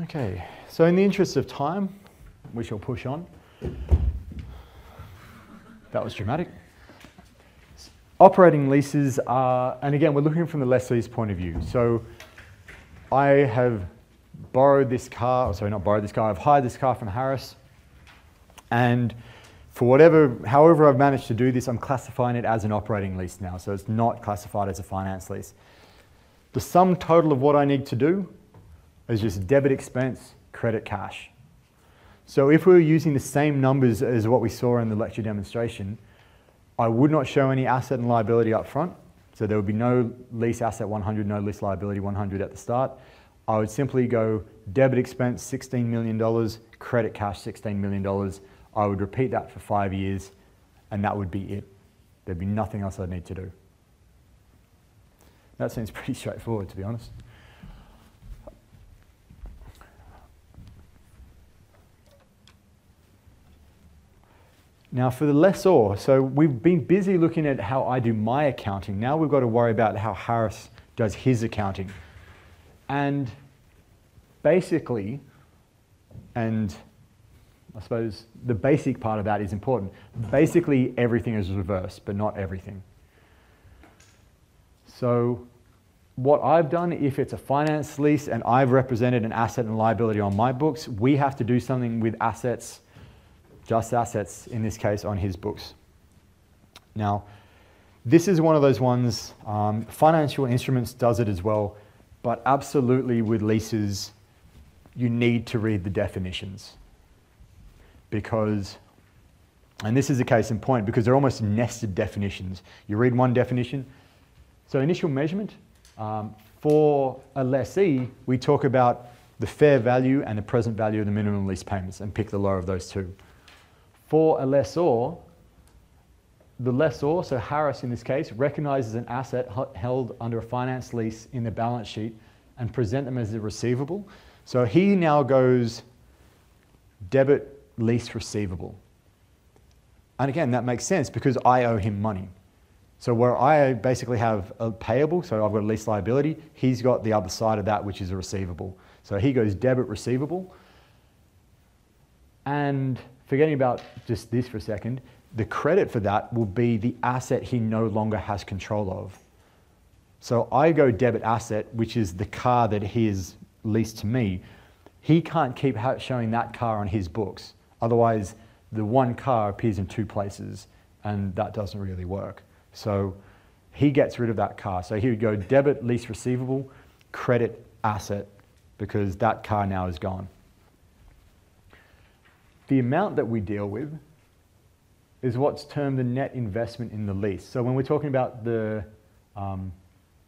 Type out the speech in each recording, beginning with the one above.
Okay, so in the interest of time, we shall push on. That was dramatic. Operating leases are, and again, we're looking from the lessee's point of view. So I have borrowed this car, or sorry, not borrowed this car, I've hired this car from Harris, and for however I've managed to do this, I'm classifying it as an operating lease now, so it's not classified as a finance lease. The sum total of what I need to do is just debit expense, credit cash. So if we were using the same numbers as what we saw in the lecture demonstration, I would not show any asset and liability up front. So there would be no lease asset 100, no lease liability 100 at the start. I would simply go debit expense $16 million, credit cash $16 million. I would repeat that for 5 years, and that would be it. There'd be nothing else I'd need to do. That seems pretty straightforward, to be honest. Now for the lessor, so we've been busy looking at how I do my accounting. Now we've got to worry about how Harris does his accounting. And basically, and I suppose the basic part of that is important. Basically everything is reversed, but not everything. So what I've done, if it's a finance lease and I've represented an asset and liability on my books, we have to do something with assets, just assets in this case, on his books. Now, this is one of those ones, Financial Instruments does it as well, but absolutely with leases, you need to read the definitions. Because, and this is a case in point, because they're almost nested definitions. You read one definition. So initial measurement, for a lessee, we talk about the fair value and the present value of the minimum lease payments and pick the lower of those two. For a lessor, the lessor, so Harris in this case, recognizes an asset held under a finance lease in the balance sheet and present them as a receivable. So he now goes debit lease receivable. And again, that makes sense because I owe him money. So where I basically have a payable, so I've got a lease liability, he's got the other side of that, which is a receivable. So he goes debit receivable. And forgetting about just this for a second, the credit for that will be the asset he no longer has control of. So I go debit asset, which is the car that he has leased to me. He can't keep showing that car on his books. Otherwise, the one car appears in two places, and that doesn't really work. So he gets rid of that car. So he would go debit lease receivable, credit asset, because that car now is gone. The amount that we deal with is what's termed the net investment in the lease. So when we're talking about the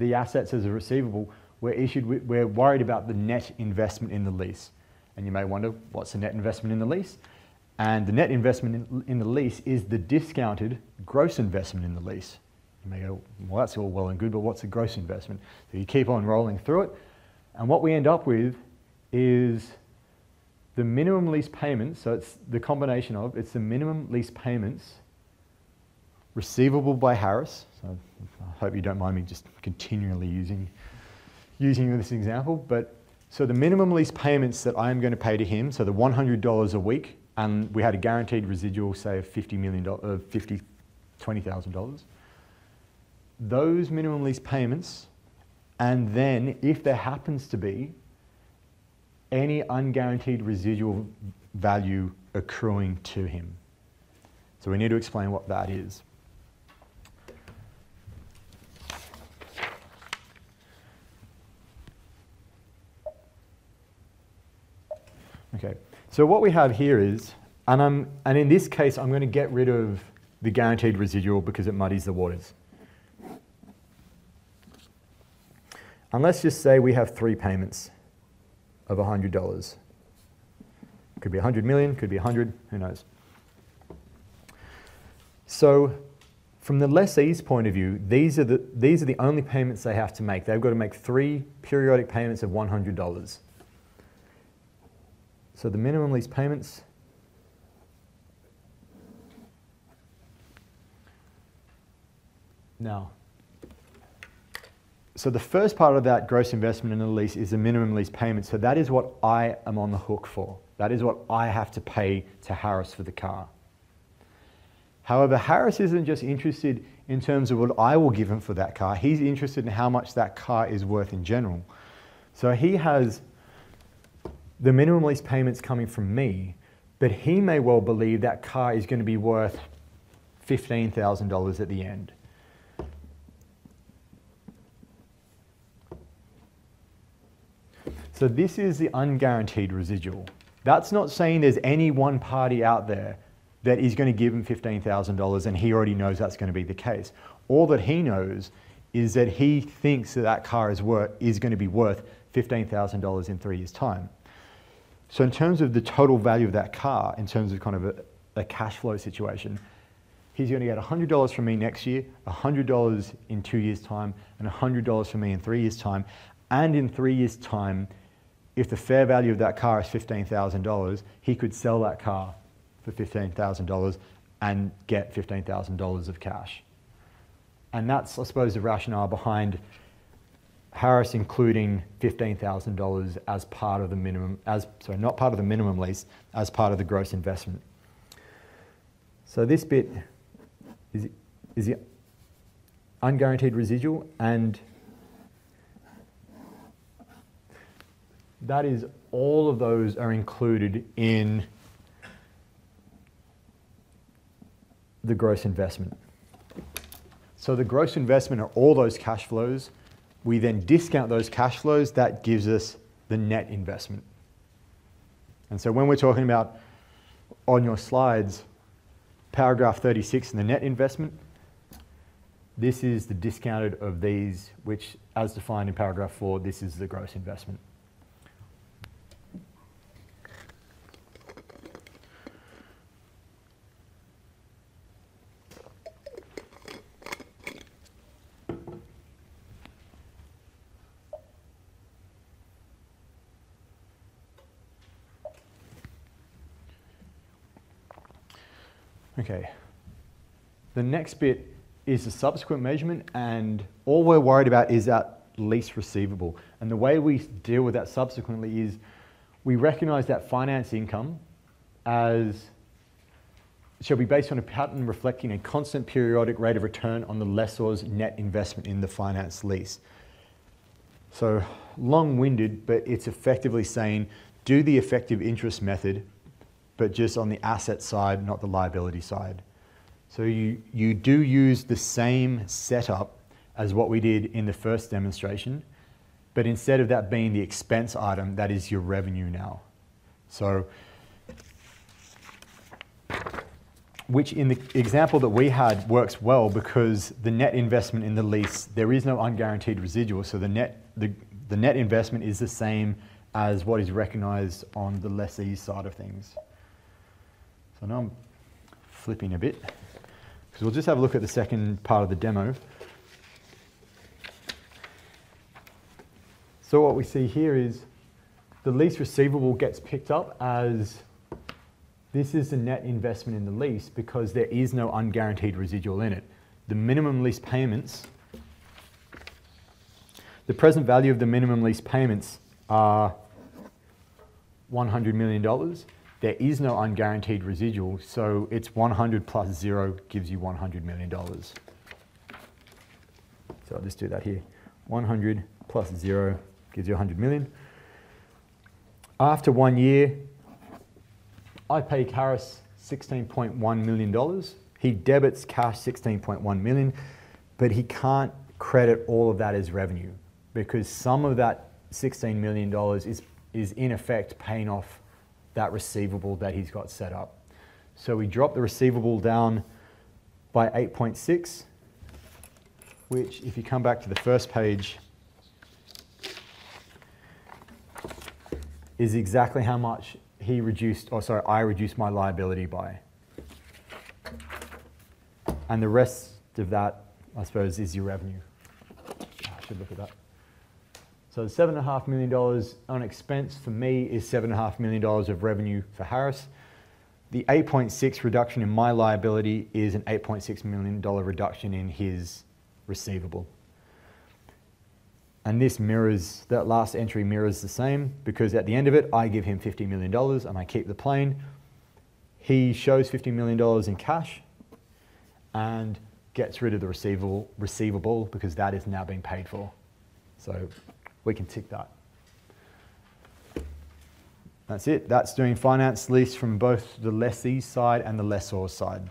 assets as a receivable, we're worried about the net investment in the lease. And you may wonder, what's the net investment in the lease? And the net investment in the lease is the discounted gross investment in the lease. You may go, well, that's all well and good, but what's the gross investment? So you keep on rolling through it. And what we end up with is the minimum lease payments, so it's the combination of, it's the minimum lease payments receivable by Harris. So I hope you don't mind me just continually using this example, but so the minimum lease payments that I'm going to pay to him, so the $100 a week, and we had a guaranteed residual, say, of $20,000. Those minimum lease payments, and then if there happens to be any unguaranteed residual value accruing to him. So we need to explain what that is. Okay, so what we have here is, and in this case, I'm going to get rid of the guaranteed residual because it muddies the waters. And let's just say we have 3 payments of $100. Could be 100 million, could be 100, who knows. So from the lessee's point of view, these are the only payments they have to make. They've got to make 3 periodic payments of $100. So the minimum lease payments now So the first part of that gross investment in the lease is the minimum lease payment. So that is what I am on the hook for. That is what I have to pay to Harris for the car. However, Harris isn't just interested in terms of what I will give him for that car. He's interested in how much that car is worth in general. So he has the minimum lease payments coming from me, but he may well believe that car is going to be worth $15,000 at the end. So this is the unguaranteed residual. That's not saying there's any one party out there that is going to give him $15,000 and he already knows that's going to be the case. All that he knows is that he thinks that that car is going to be worth $15,000 in 3 years' time. So in terms of the total value of that car, in terms of kind of a cash flow situation, he's going to get $100 from me next year, $100 in 2 years' time, and $100 from me in 3 years' time. And in 3 years' time, if the fair value of that car is $15,000, he could sell that car for $15,000 and get $15,000 of cash. And that's, I suppose, the rationale behind Harris including $15,000 as part of the minimum, not part of the minimum lease, as part of the gross investment. So this bit is the unguaranteed residual, and that is, all of those are included in the gross investment. So the gross investment are all those cash flows. We then discount those cash flows. That gives us the net investment. And so when we're talking about, on your slides, paragraph 36 and the net investment, this is the discounted of these, which, as defined in paragraph 4, this is the gross investment. Okay, the next bit is the subsequent measurement, and all we're worried about is that lease receivable. And the way we deal with that subsequently is we recognize that finance income as shall be based on a pattern reflecting a constant periodic rate of return on the lessor's net investment in the finance lease. So long-winded, but it's effectively saying do the effective interest method, but just on the asset side, not the liability side. So you do use the same setup as what we did in the first demonstration, but instead of that being the expense item, that is your revenue now. So, which in the example that we had works well because the net investment in the lease, there is no unguaranteed residual, so the net investment is the same as what is recognized on the lessee's side of things. So now I'm flipping a bit, because we'll just have a look at the second part of the demo. So what we see here is the lease receivable gets picked up as this is the net investment in the lease because there is no unguaranteed residual in it. The minimum lease payments, the present value of the minimum lease payments are $100 million. There is no unguaranteed residual, so it's 100 plus 0 gives you $100 million. So I'll just do that here. 100 plus 0 gives you 100 million. After 1 year, I pay Harris $16.1 million. He debits cash $16.1 million, but he can't credit all of that as revenue because some of that $16 million is in effect paying off that receivable that he's got set up. So we drop the receivable down by 8.6, which if you come back to the first page, is exactly how much I reduced my liability by. And the rest of that, I suppose, is your revenue. I should look at that. So $7.5 million on expense for me is $7.5 million of revenue for Harris. The 8.6 reduction in my liability is an $8.6 million reduction in his receivable. And this mirrors, that last entry mirrors the same, because at the end of it, I give him $50 million and I keep the plane. He shows $50 million in cash and gets rid of the receivable because that is now being paid for. So we can tick that. That's it. That's doing finance lease from both the lessee's side and the lessor's side.